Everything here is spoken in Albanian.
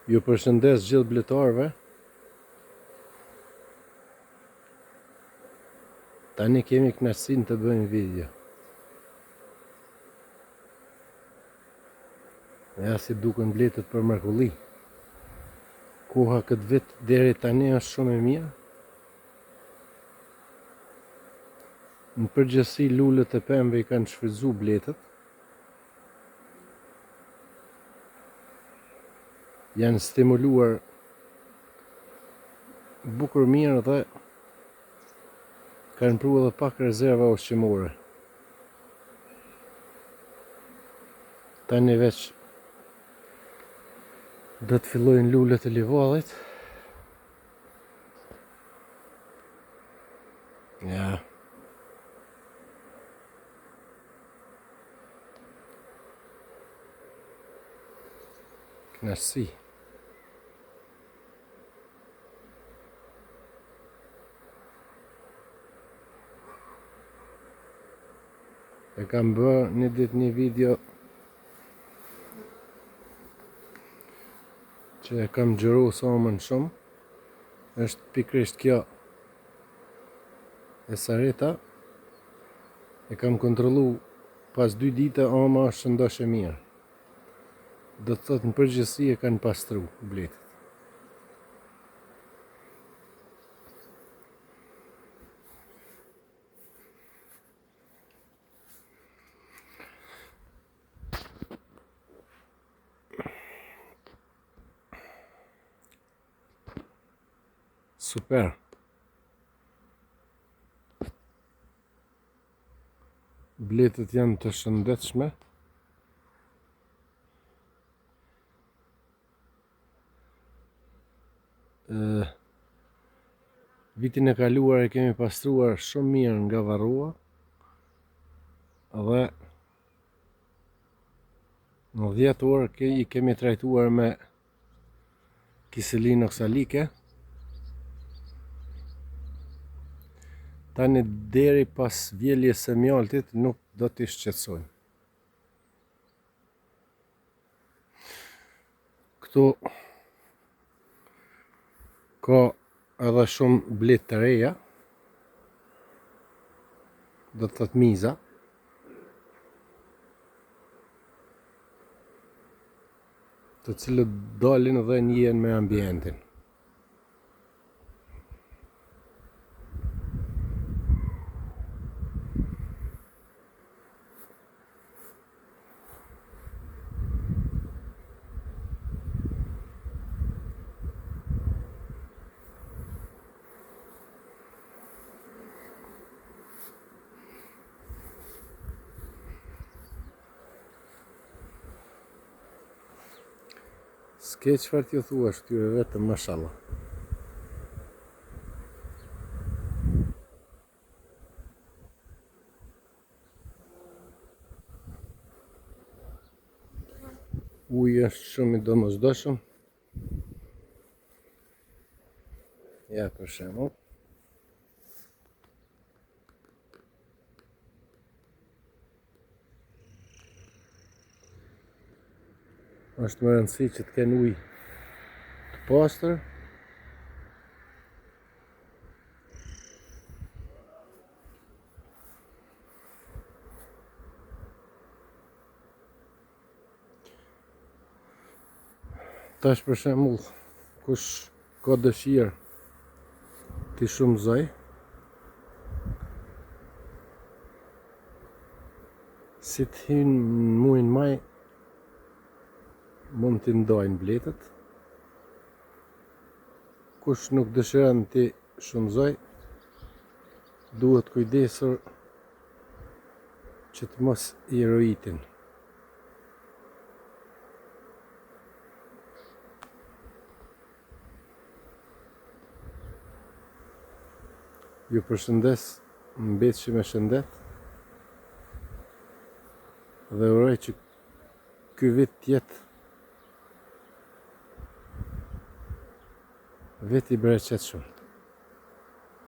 Ju përshëndes gjithë bletarëve. Tani kemi kënaqësinë të bëjmë video. Ja si duken bletët për mrekulli. Koha këtë vit deri tani është shumë e mirë. Në përgjithësi lulët e pemëve i kanë shfrytzu bletët. Janë stimuluar bukur mirë dhe kanë pru edhe pak rezerva ushqimore. Tani veç do të fillojnë lulët e livallit. Ja. Kënaqësi. E kam bërë një ditë një video që e kam gjëru somën shumë. Është pikrisht kjo e sareta. E kam kontrollu pas 2 dita ama është shëndosh e mirë. Do të thotë në përgjithësi e kanë pastru bletët. Super. Bletët janë të shëndetshme. Vitin e kaluar e kemi pastruar shumë mirë nga varrua dhe në 10 orë i kemi trajtuar me kiselinë oksalike. Tani deri pas vjeljes së mjaltit nuk do t'i shqetësojmë. Këtu ka edhe shumë bletë të reja, do të thotë miza. Të cilët dalin dhe njihen me ambientin. S'ke çfarë t'ju thuash këtyre vetëm mashallah. Uji është shumë i domosdoshëm. Ja për shembull. Është më rëndësi që të kenë ujë të pastër. Tash për shembull, kush ka dëshirë t'i shumëzoj, si t'hynë në muajin maj, mund t'i ndajnë bletët. Kush nuk dëshiron t'i shumëzoj, duhet kujdesur që të mos i rritin. Ju përshëndes, mbetëshi me shëndet dhe uroj që ky vit t'jetë vit i bereqetshëm.